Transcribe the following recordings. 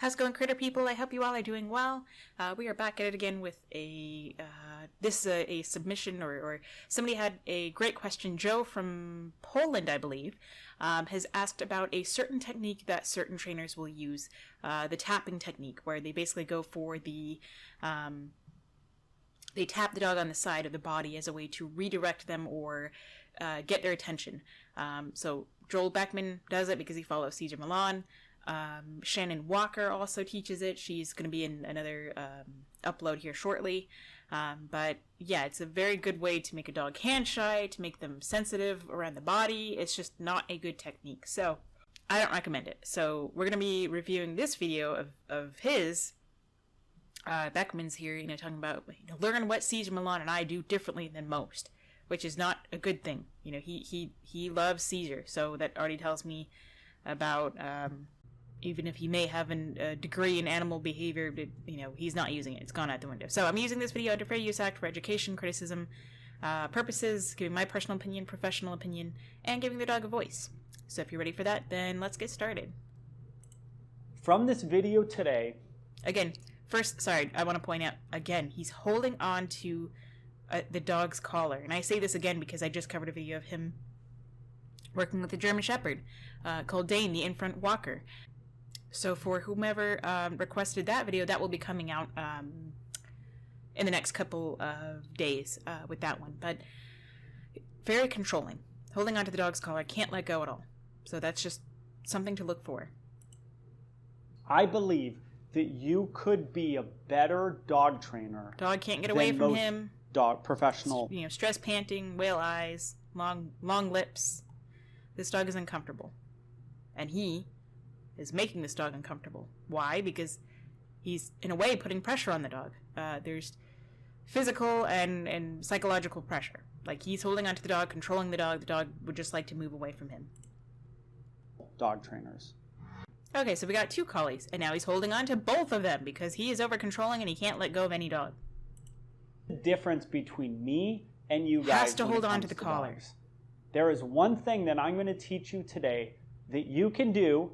How's it going, critter people? I hope you all are doing well. We are back at it again with this is a submission, or somebody had a great question. Joe from Poland, I believe, has asked about a certain technique that certain trainers will use, the tapping technique, where they basically go for they tap the dog on the side of the body as a way to redirect them or get their attention. So Joel Beckman does it because he follows Cesar Millan. Shannon Walker also teaches it. She's going to be in another upload here shortly. But yeah, it's a very good way to make a dog hand shy, to make them sensitive around the body. It's just not a good technique. So I don't recommend it. So we're going to be reviewing this video of his. Beckman's here, talking about, learn what Cesar Millan and I do differently than most, which is not a good thing. He loves Cesar, so that already tells me about, even if he may have a degree in animal behavior, but, he's not using it. It's gone out the window. So I'm using this video under Fair Use Act for education, criticism, purposes, giving my personal opinion, professional opinion, and giving the dog a voice. So if you're ready for that, then let's get started. From this video today... Again, first, sorry, I want to point out, again, he's holding on to the dog's collar. And I say this again because I just covered a video of him working with a German Shepherd called Dane, the in-front walker. So for whomever requested that video, that will be coming out in the next couple of days with that one. But very controlling. Holding onto the dog's collar, can't let go at all. So that's just something to look for. I believe that you could be a better dog trainer. Dog can't get away from him. Dog professional. Stress panting, whale eyes, long lips. This dog is uncomfortable. And he is making this dog uncomfortable. Why? Because he's, in a way, putting pressure on the dog. There's physical and psychological pressure. Like, he's holding onto the dog, controlling the dog would just like to move away from him. Dog trainers. Okay, so we got two collies, and now he's holding on to both of them because he is over-controlling and he can't let go of any dog. The difference between me and you guys has to hold on to the collar. There is one thing that I'm going to teach you today that you can do,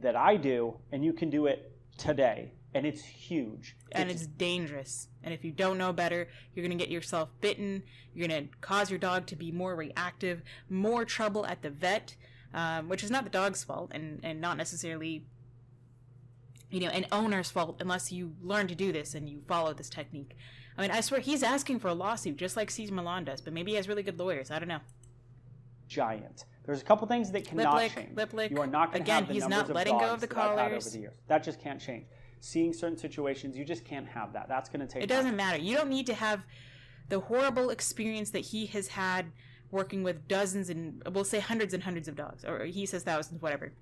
that I do, and you can do it today. And it's huge. And it's dangerous. And if you don't know better, you're going to get yourself bitten. You're going to cause your dog to be more reactive, more trouble at the vet, which is not the dog's fault and not necessarily, an owner's fault unless you learn to do this and you follow this technique. I mean, I swear he's asking for a lawsuit just like Cesar Millan does, but maybe he has really good lawyers. I don't know. Giant. There's a couple things that cannot change. Lip lick. You are not going to have the he's numbers not of letting go of dogs the that I've had collars. over the years. That just can't change. Seeing certain situations, you just can't have that. That's going to take It doesn't matter. You don't need to have the horrible experience that he has had working with dozens and, we'll say, hundreds and hundreds of dogs. Or he says thousands, whatever.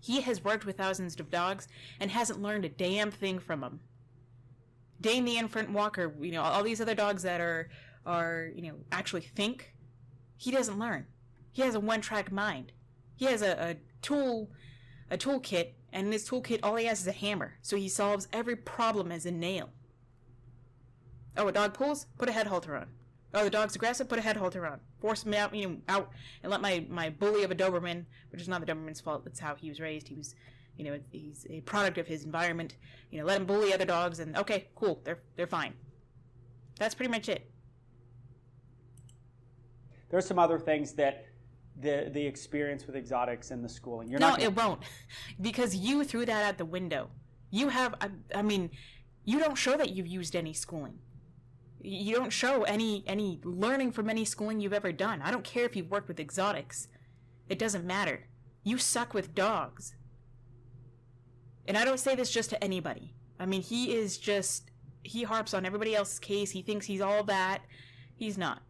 He has worked with thousands of dogs and hasn't learned a damn thing from them. Dane the in-front walker, all these other dogs that are actually think, he doesn't learn. He has a one-track mind. He has a toolkit, and in his toolkit, all he has is a hammer. So he solves every problem as a nail. Oh, a dog pulls? Put a head halter on. Oh, the dog's aggressive? Put a head halter on. Force him out, out, and let my bully of a Doberman, which is not the Doberman's fault, that's how he was raised. He was, he's a product of his environment. Let him bully other dogs, and okay, cool, they're fine. That's pretty much it. There's some other things that the experience with exotics and the schooling. It won't, because you threw that out the window. You have, you don't show that you've used any schooling. You don't show any learning from any schooling you've ever done. I don't care if you've worked with exotics. It doesn't matter. You suck with dogs. And I don't say this just to anybody. He harps on everybody else's case. He thinks he's all that. He's not.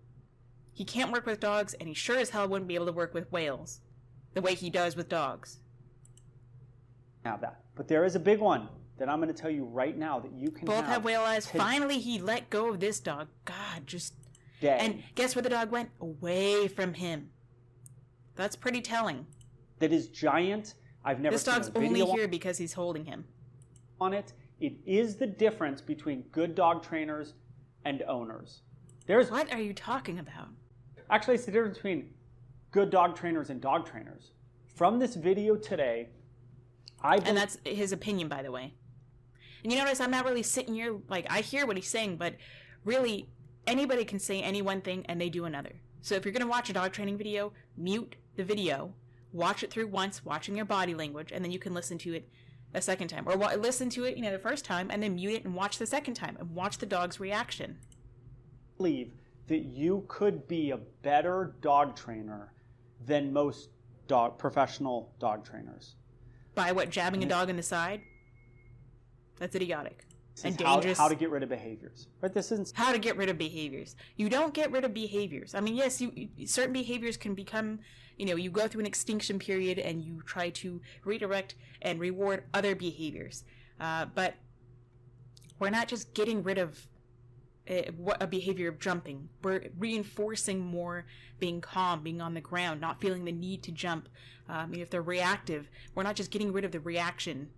He can't work with dogs, and he sure as hell wouldn't be able to work with whales the way he does with dogs. Have that. But there is a big one that I'm going to tell you right now that you can both have whale eyes. Finally, he let go of this dog. God, just... Day. And guess where the dog went? Away from him. That's pretty telling. That is giant. I've never seen a video. This dog's only here because he's holding him. On it. It is the difference between good dog trainers and owners. What are you talking about? Actually, it's the difference between good dog trainers and dog trainers. From this video today, And that's his opinion, by the way. And you notice I'm not really sitting here, like, I hear what he's saying, but really, anybody can say any one thing and they do another. So if you're going to watch a dog training video, mute the video, watch it through once, watching your body language, and then you can listen to it a second time. Or listen to it, the first time, and then mute it and watch the second time, and watch the dog's reaction. Believe that you could be a better dog trainer than most professional dog trainers. By what, jabbing a dog in the side? That's idiotic. And dangerous. How to get rid of behaviors. But this isn't how to get rid of behaviors. You don't get rid of behaviors. I mean, yes, certain behaviors can become, you go through an extinction period and you try to redirect and reward other behaviors. But we're not just getting rid of a behavior of jumping. We're reinforcing more being calm, being on the ground, not feeling the need to jump. If they're reactive, we're not just getting rid of the reaction.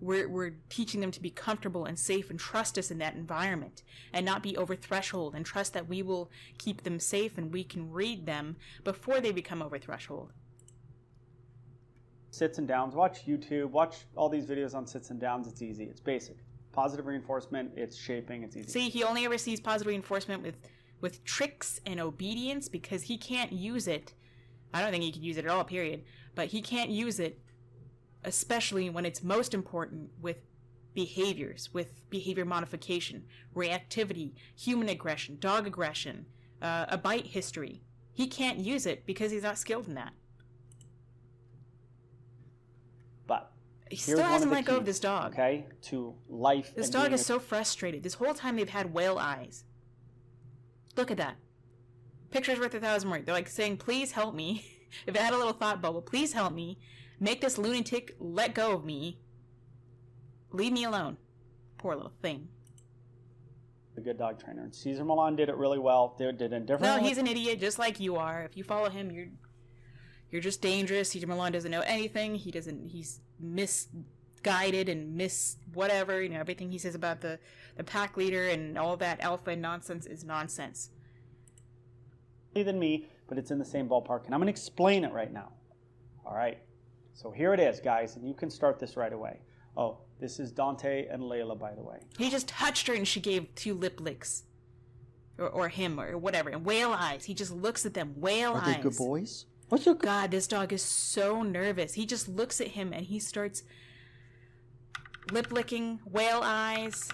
We're teaching them to be comfortable and safe and trust us in that environment and not be over threshold, and trust that we will keep them safe and we can read them before they become over threshold. Sits and downs. Watch YouTube. Watch all these videos on sits and downs. It's easy. It's basic. Positive reinforcement. It's shaping. It's easy. See, he only ever sees positive reinforcement with tricks and obedience because he can't use it. I don't think he could use it at all, period. But he can't use it especially when it's most important with behaviors, with behavior modification, reactivity, human aggression, dog aggression, a bite history. He can't use it because he's not skilled in that. But he still hasn't let go of this dog. Okay, to life. This dog is so frustrated. This whole time they've had whale eyes. Look at that. Picture's worth 1,000 words. They're like saying, please help me. If it had a little thought bubble, please help me. Make this lunatic let go of me. Leave me alone. Poor little thing. A good dog trainer. And Cesar Millan did it really well. They did it differently. No, he's an idiot just like you are. If you follow him, you're just dangerous. Cesar Millan doesn't know anything. He's misguided and whatever. Everything he says about the pack leader and all that alpha nonsense is nonsense. Than me, but it's in the same ballpark. And I'm going to explain it right now. All right. So here it is, guys, and you can start this right away. Oh, this is Dante and Layla, by the way. He just touched her and she gave 2 lip licks. Or him, or whatever. And whale eyes. He just looks at them. Whale eyes. Are they good boys? What's your God, this dog is so nervous. He just looks at him and he starts lip licking, whale eyes.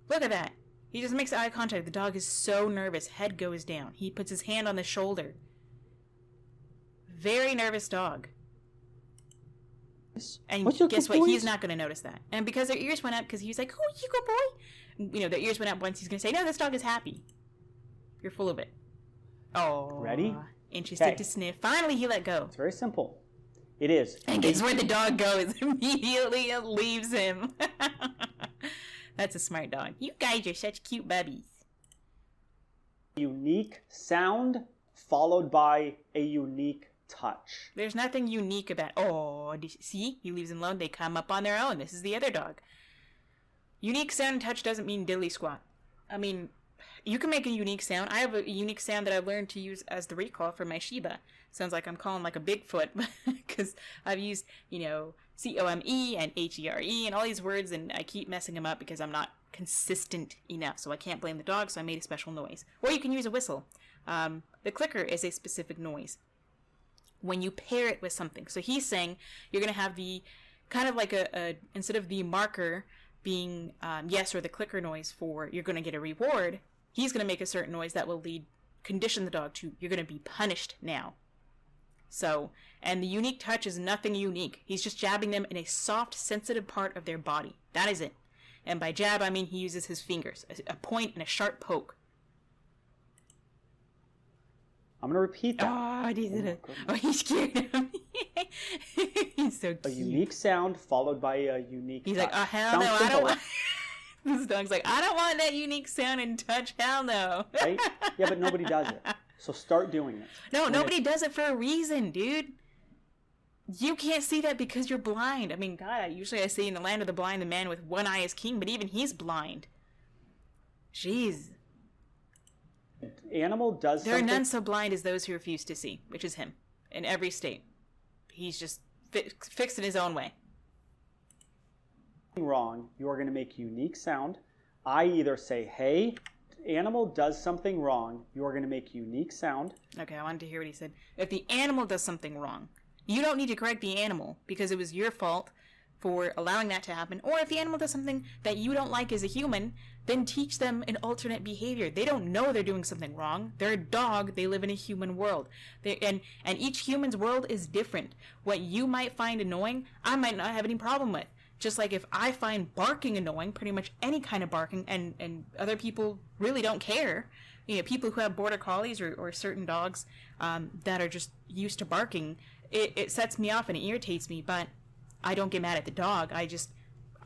Look at that. He just makes eye contact. The dog is so nervous. Head goes down. He puts his hand on the shoulder. Very nervous dog. And guess what? He's not going to notice that. And because their ears went up, because he was like, oh, you good boy. Their ears went up once. He's going to say, no, this dog is happy. You're full of it. Oh. Ready? Interested to sniff. Finally, he let go. It's very simple. It is. And guess where the dog goes? Immediately it leaves him. That's a smart dog. You guys are such cute bubbies. Unique sound followed by a unique touch. There's nothing unique about... Oh, see? He leaves them alone. They come up on their own. This is the other dog. Unique sound and touch doesn't mean diddly squat. I mean, you can make a unique sound. I have a unique sound that I've learned to use as the recall for my Shiba. Sounds like I'm calling like a Bigfoot because I've used, COME and HERE and all these words, and I keep messing them up because I'm not consistent enough. So I can't blame the dog, so I made a special noise. Or you can use a whistle. The clicker is a specific noise when you pair it with something. So he's saying you're going to have the kind of like instead of the marker being yes or the clicker noise for you're going to get a reward, he's going to make a certain noise that will condition the dog to you're going to be punished now. So, and the unique touch is nothing unique. He's just jabbing them in a soft, sensitive part of their body. That is it. And by jab, I mean he uses his fingers, a point and a sharp poke. I'm going to repeat that. Oh, he did it. Oh, he's scared him. He's so cute. A unique sound followed by a unique He's touch. like, oh, hell no, I don't want... This dog's like, I don't want that unique sound and touch, hell no. Right? Yeah, but nobody does it. So start doing it. No, nobody does it for a reason, dude. You can't see that because you're blind. I mean, God, usually I say in the land of the blind, the man with one eye is king, but even he's blind. Jeez. Animal does There something. are none so blind as those who refuse to see, which is him. in every state. He's just fixed in his own way. Wrong, you are going to make a unique sound. I either say, hey, animal does something wrong, you are going to make a unique sound. Okay, I wanted to hear what he said. If the animal does something wrong, you don't need to correct the animal because it was your fault for allowing that to happen. Or if the animal does something that you don't like as a human, then teach them an alternate behavior. They don't know they're doing something wrong. They're a dog. They live in a human world. And each human's world is different. What you might find annoying, I might not have any problem with. Just like if I find barking annoying, pretty much any kind of barking, and other people really don't care. You know, people who have border collies or certain dogs that are just used to barking, it sets me off and it irritates me, but I don't get mad at the dog.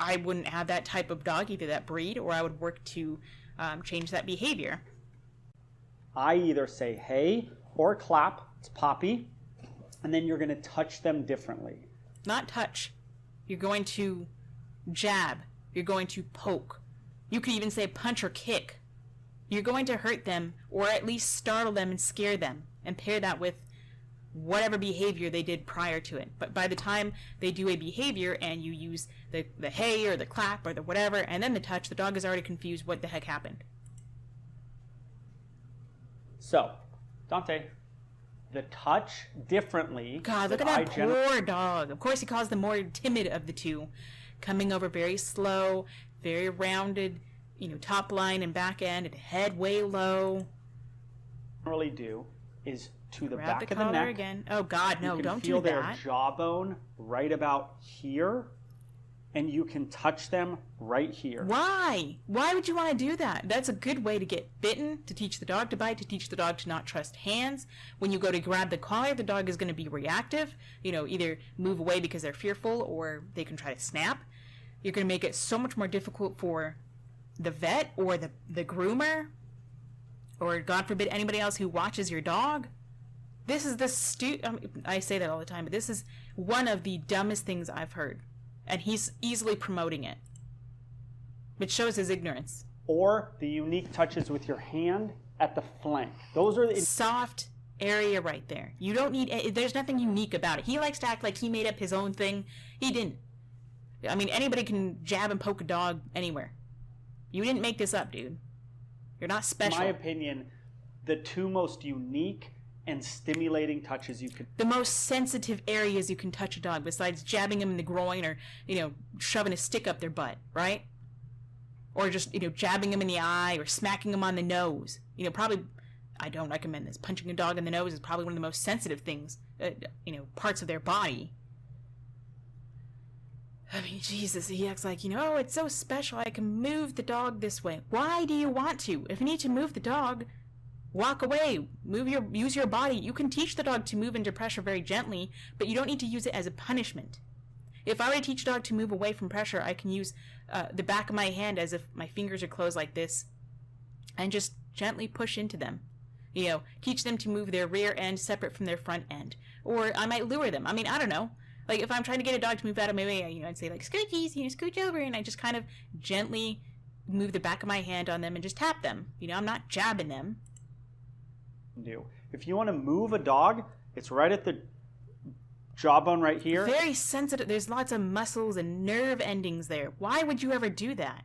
I wouldn't have that type of dog, either that breed, or I would work to change that behavior. I either say hey or clap, it's Poppy, and then you're going to touch them differently. Not touch. You're going to jab. You're going to poke. You could even say punch or kick. You're going to hurt them, or at least startle them and scare them, and pair that with whatever behavior they did prior to it. But by the time they do a behavior and you use the hey or the clap or the whatever and then the touch, the dog is already confused what the heck happened. So, Dante, the touch differently. God, look at that poor dog. Of course he calls the more timid of the two. Coming over very slow, very rounded, top line and back end, and head way low. Really do is to the Grab back the of the collar neck. again. Oh God, no! Don't do You can feel that. their jawbone right about here, and you can touch them right here. Why? Why would you want to do that? That's a good way to get bitten, to teach the dog to bite, to teach the dog to not trust hands. When you go to grab the collar, the dog is going to be reactive. Either move away because they're fearful, or they can try to snap. You're going to make it so much more difficult for the vet or the groomer, or God forbid anybody else who watches your dog. This is I say that all the time, but this is one of the dumbest things I've heard. And he's easily promoting it. Which shows his ignorance. Or the unique touches with your hand at the flank. Those are the soft area right there. You don't need, there's nothing unique about it. He likes to act like he made up his own thing. He didn't. I mean, anybody can jab and poke a dog anywhere. You didn't make this up, dude. You're not special. In my opinion, the two most unique and stimulating touches you could. The most sensitive areas you can touch a dog, besides jabbing him in the groin or, shoving a stick up their butt, right? Or just, jabbing him in the eye or smacking him on the nose. Probably, I don't recommend this. Punching a dog in the nose is probably one of the most sensitive things, parts of their body. I mean, Jesus, he acts like, it's so special. I can move the dog this way. Why do you want to? If you need to move the dog, walk away. Use your body. You can teach the dog to move under pressure very gently, but you don't need to use it as a punishment. If I were to teach a dog to move away from pressure, I can use the back of my hand as if my fingers are closed like this and just gently push into them. Teach them to move their rear end separate from their front end. Or I might lure them. I mean, I don't know. Like, if I'm trying to get a dog to move out of my way, I'd say, like, scoochies, scooch over, and I just kind of gently move the back of my hand on them and just tap them. I'm not jabbing them. If you want to move a dog, it's right at the jawbone right here. Very sensitive. There's lots of muscles and nerve endings there. Why would you ever do that?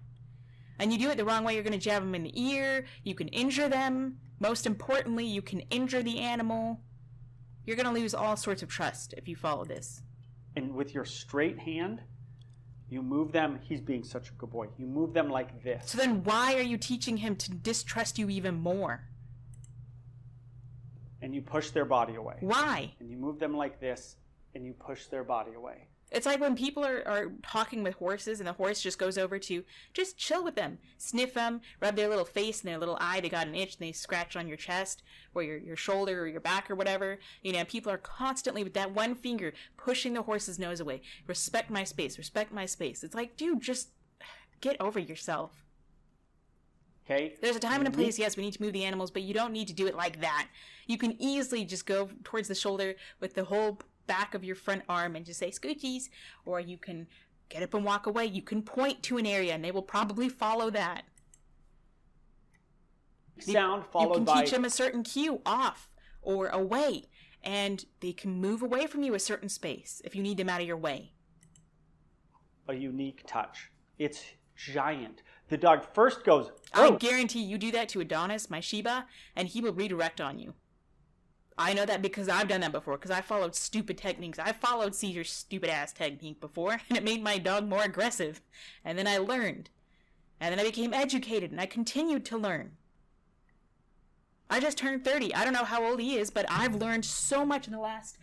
And you do it the wrong way, you're going to jab them in the ear. You can injure them. Most importantly, you can injure the animal. You're going to lose all sorts of trust if you follow this. And with your straight hand, you move them. He's being such a good boy. You move them like this. So then why are you teaching him to distrust you even more? And you push their body away. Why? And you move them like this, and you push their body away. It's like when people are talking with horses and the horse just goes over to just chill with them. Sniff them, rub their little face and their little eye. They got an itch and they scratch on your chest or your shoulder or your back or whatever. People are constantly with that one finger pushing the horse's nose away. Respect my space. Respect my space. It's like, dude, just get over yourself. Okay. There's a time and a place, yes, we need to move the animals, but you don't need to do it like that. You can easily just go towards the shoulder with the whole back of your front arm and just say scoochies, or you can get up and walk away. You can point to an area and they will probably follow that. Sound followed by... You can teach them a certain cue, off or away, and they can move away from you a certain space if you need them out of your way. A unique touch. It's giant. The dog first goes, I oh. guarantee you do that to Adonis, my Shiba, and he will redirect on you. I know that because I've done that before, because I followed stupid techniques. I followed Caesar's stupid-ass technique before, and it made my dog more aggressive. And then I learned. And then I became educated, and I continued to learn. I just turned 30. I don't know how old he is, but I've learned so much in the last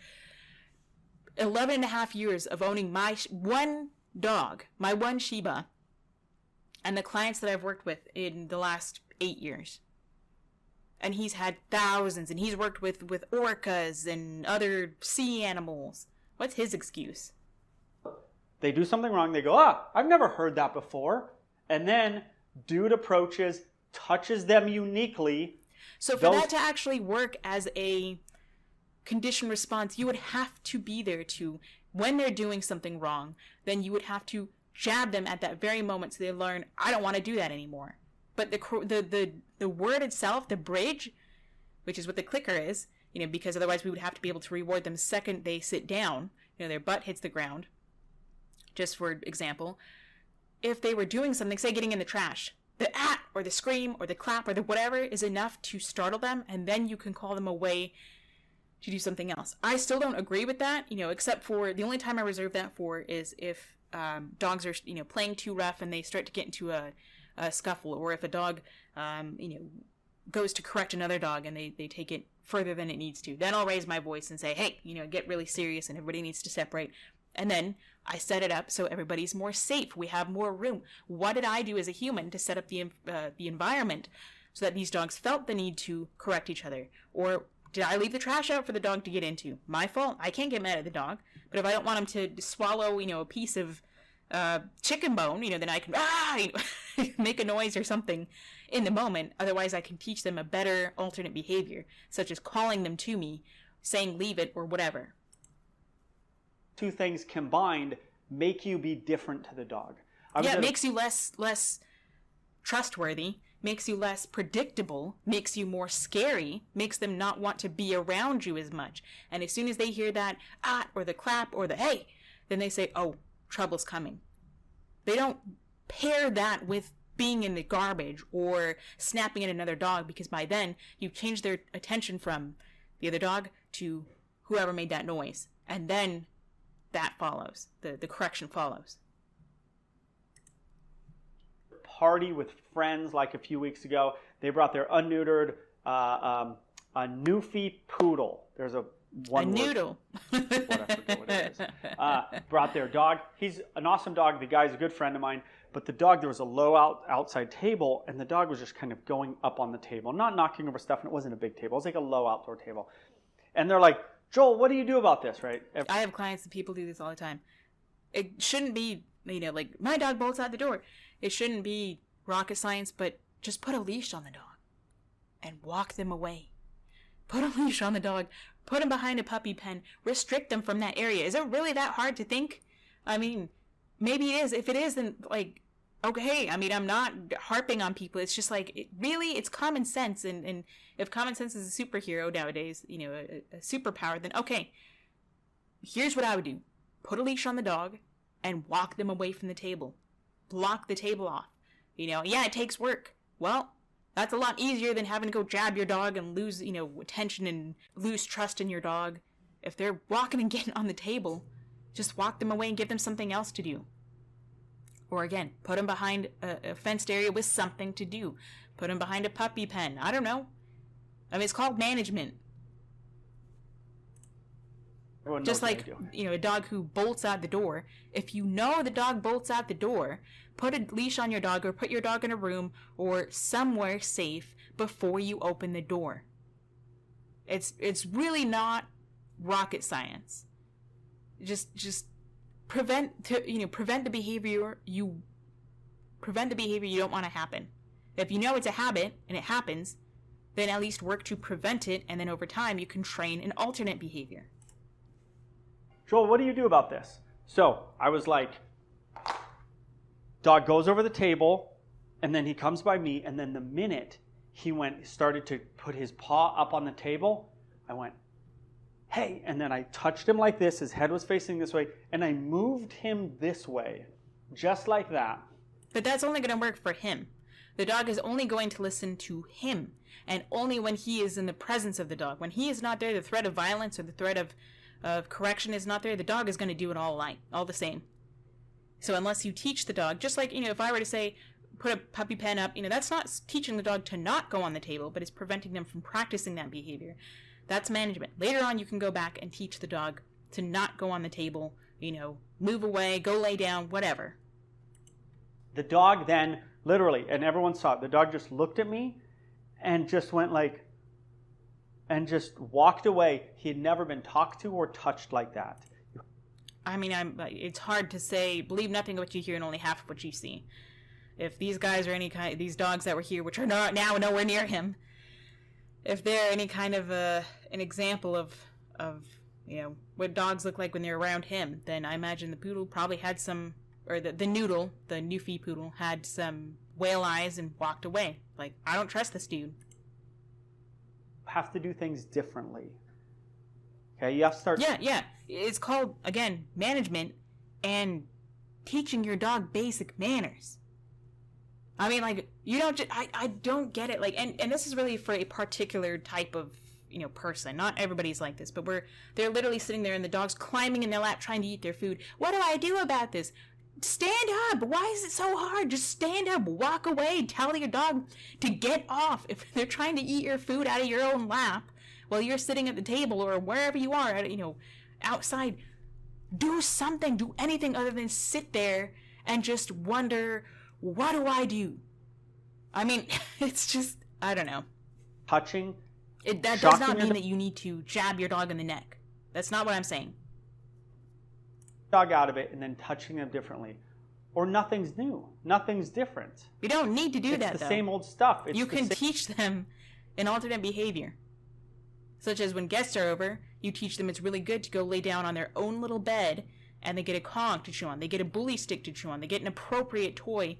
11 and a half years of owning my one dog, my one Shiba, and the clients that I've worked with in the last 8 years. And he's had thousands, and he's worked with orcas and other sea animals. What's his excuse? They do something wrong, they go, I've never heard that before. And then dude approaches, touches them uniquely. So for that to actually work as a conditioned response, you would have to be there to, when they're doing something wrong, then you would have to jab them at that very moment so they learn, I don't want to do that anymore. But the word itself, the bridge, which is what the clicker is, because otherwise we would have to be able to reward them the second they sit down, their butt hits the ground, just for example. If they were doing something, say getting in the trash, the or the scream or the clap or the whatever is enough to startle them, and then you can call them away to do something else. I still don't agree with that, except for the only time I reserve that for is if dogs are, playing too rough and they start to get into a scuffle, or if a dog, goes to correct another dog and they take it further than it needs to. Then I'll raise my voice and say, hey, get really serious and everybody needs to separate. And then I set it up so everybody's more safe. We have more room. What did I do as a human to set up the environment so that these dogs felt the need to correct each other? Or did I leave the trash out for the dog to get into? My fault. I can't get mad at the dog. But if I don't want him to swallow, a piece of chicken bone, then I can make a noise or something in the moment. Otherwise, I can teach them a better alternate behavior, such as calling them to me, saying leave it, or whatever. Two things combined make you be different to the dog. It makes you less trustworthy, makes you less predictable, makes you more scary, makes them not want to be around you as much. And as soon as they hear that or the clap or the hey, then they say, oh, trouble's coming. They don't pair that with being in the garbage or snapping at another dog, because by then you've changed their attention from the other dog to whoever made that noise. And then that follows. The correction follows. Party with friends like a few weeks ago. They brought their unneutered a Newfie poodle. There's a noodle. What, I forget what it is. Brought their dog. He's an awesome dog. The guy's a good friend of mine. But the dog, there was a low outside table, and the dog was just kind of going up on the table, not knocking over stuff, and it wasn't a big table. It was like a low outdoor table. And they're like, Joel, what do you do about this, right? I have clients and people do this all the time. It shouldn't be, like, my dog bolts out the door. It shouldn't be rocket science, but just put a leash on the dog and walk them away. Put a leash on the dog. Put them behind a puppy pen. Restrict them from that area. Is it really that hard to think? I mean, maybe it is. If it is, then, like, okay. I mean, I'm not harping on people. It's just like, it's common sense. And if common sense is a superhero nowadays, a superpower, then okay. Here's what I would do. Put a leash on the dog and walk them away from the table. Block the table off. It takes work. Well, that's a lot easier than having to go jab your dog and lose, attention and lose trust in your dog. If they're walking and getting on the table, just walk them away and give them something else to do. Or again, put them behind a fenced area with something to do. Put them behind a puppy pen. I don't know. I mean, it's called management. Just like, a dog who bolts out the door. If you know the dog bolts out the door, put a leash on your dog or put your dog in a room or somewhere safe before you open the door. It's really not rocket science. Just prevent the behavior you don't want to happen. If you know it's a habit and it happens, then at least work to prevent it, and then over time you can train an alternate behavior. Joel, what do you do about this? So I was like, dog goes over the table, and then he comes by me, and then the minute he started to put his paw up on the table, I went, hey, and then I touched him like this, his head was facing this way, and I moved him this way, just like that. But that's only going to work for him. The dog is only going to listen to him, and only when he is in the presence of the dog. When he is not there, the threat of violence or the threat of correction is not there, the dog is going to do it all the same. So unless you teach the dog, just like, if I were to say, put a puppy pen up, that's not teaching the dog to not go on the table, but it's preventing them from practicing that behavior. That's management. Later on, you can go back and teach the dog to not go on the table, move away, go lay down, whatever. The dog then, literally, and everyone saw it, the dog just looked at me and just went like, and just walked away. He had never been talked to or touched like that. I mean, it's hard to say, believe nothing of what you hear and only half of what you see. If these guys are these dogs that were here, which are not now nowhere near him, if they're any kind of an example of what dogs look like when they're around him, then I imagine the poodle probably had some, or the noodle, the Newfie poodle, had some whale eyes and walked away. Like, I don't trust this dude. Have to do things differently. Okay, you have to start. Yeah. It's called, again, management and teaching your dog basic manners. I mean, like, you don't just, I don't get it. Like, and this is really for a particular type of, person. Not everybody's like this, but they're literally sitting there and the dog's climbing in their lap trying to eat their food. What do I do about this? Stand up. Why is it so hard? Just stand up, walk away, tell your dog to get off. If they're trying to eat your food out of your own lap while you're sitting at the table or wherever you are, outside, do something, do anything other than sit there and just wonder, what do I do? I mean, it's just, I don't know. Touching. That does not mean that you need to jab your dog in the neck. That's not what I'm saying. Dog out of it and then touching them differently. Or nothing's new. Nothing's different. You don't need to do that, though. It's the same old stuff. You can teach them an alternate behavior. Such as when guests are over, you teach them it's really good to go lay down on their own little bed and they get a Kong to chew on. They get a bully stick to chew on. They get an appropriate toy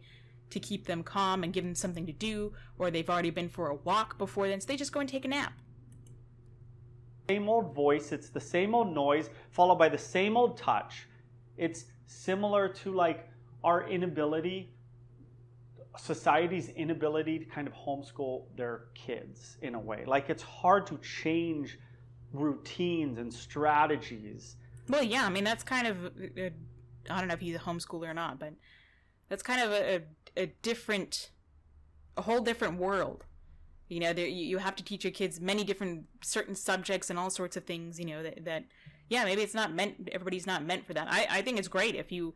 to keep them calm and give them something to do, or they've already been for a walk before then, so they just go and take a nap. Same old voice, it's the same old noise, followed by the same old touch. It's similar to like our inability, society's inability to kind of homeschool their kids in a way. Like, it's hard to change routines and strategies. Well, yeah, I mean, that's kind of, I don't know if he's a homeschooler or not, but that's kind of a whole different world. You have to teach your kids many different certain subjects and all sorts of things, that yeah, maybe it's not meant, everybody's not meant for that. I think it's great if you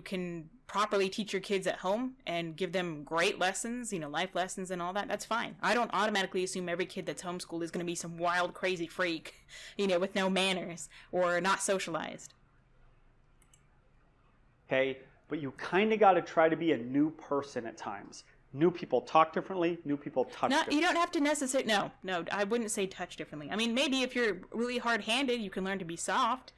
can properly teach your kids at home and give them great lessons, life lessons and all that. That's fine. I don't automatically assume every kid that's homeschooled is going to be some wild, crazy freak, with no manners or not socialized. Okay, but you kind of got to try to be a new person at times. New people talk differently. New people touch differently. You don't have to necessarily... No, I wouldn't say touch differently. I mean, maybe if you're really hard-handed, you can learn to be soft.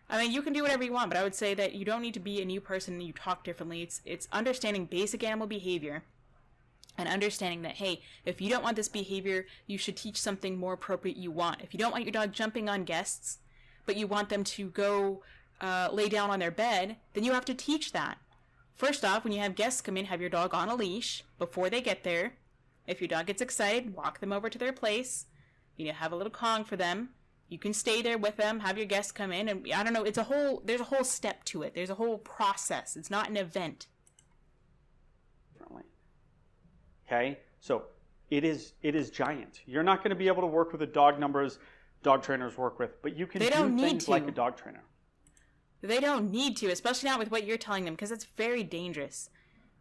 I mean, you can do whatever you want, but I would say that you don't need to be a new person and you talk differently. It's understanding basic animal behavior and understanding that, hey, if you don't want this behavior, you should teach something more appropriate you want. If you don't want your dog jumping on guests, but you want them to go lay down on their bed, then you have to teach that. First off, when you have guests come in, have your dog on a leash before they get there. If your dog gets excited, walk them over to their place. Have a little Kong for them. You can stay there with them, have your guests come in, and I don't know, there's a whole step to it. There's a whole process. It's not an event. Okay? So it is giant. You're not going to be able to work with the dog numbers dog trainers work with, but you can do things like a dog trainer. They don't need to, especially not with what you're telling them, because it's very dangerous.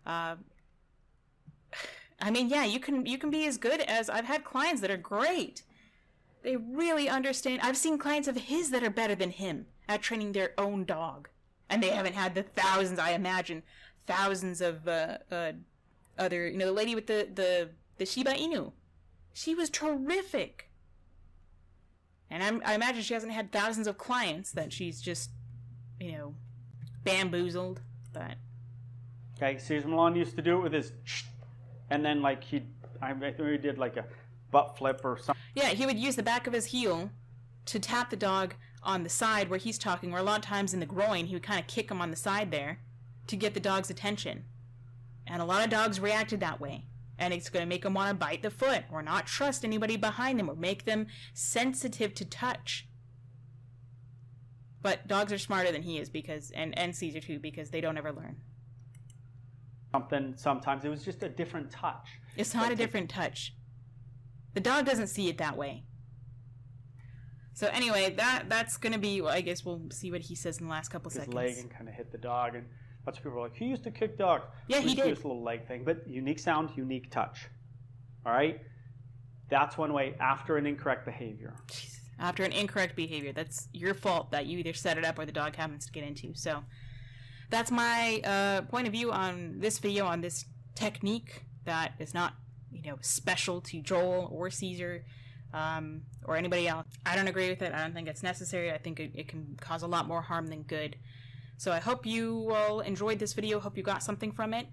I mean, yeah, you can be as good as... I've had clients that are great. They really understand. I've seen clients of his that are better than him at training their own dog. And they haven't had the thousands, I imagine, thousands of other... the lady with the Shiba Inu. She was terrific. And I imagine she hasn't had thousands of clients that she's just... bamboozled, but... Okay, Caesar Milan used to do it with his... And then, I think he did, a butt flip or something. Yeah, he would use the back of his heel to tap the dog on the side where he's talking, or a lot of times in the groin, he would kind of kick him on the side there to get the dog's attention. And a lot of dogs reacted that way. And it's going to make them want to bite the foot or not trust anybody behind them or make them sensitive to touch. But dogs are smarter than he is because, and Caesar too, because they don't ever learn. Sometimes it was just a different touch. It's not a different touch. The dog doesn't see it that way. So anyway, that's going to be, well, I guess we'll see what he says in the last couple seconds. His leg and kind of hit the dog, and lots of people are like, he used to kick dogs. Yeah, he did. This little leg thing, but unique sound, unique touch. All right? That's one way after an incorrect behavior. Jeez. After an incorrect behavior, that's your fault that you either set it up or the dog happens to get into. So that's my point of view on this video, on this technique that is not, special to Joel or Caesar or anybody else. I don't agree with it. I don't think it's necessary. I think it can cause a lot more harm than good. So I hope you all enjoyed this video. Hope you got something from it.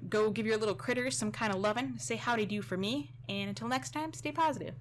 Go give your little critters some kind of loving. Say howdy do for me. And until next time, stay positive.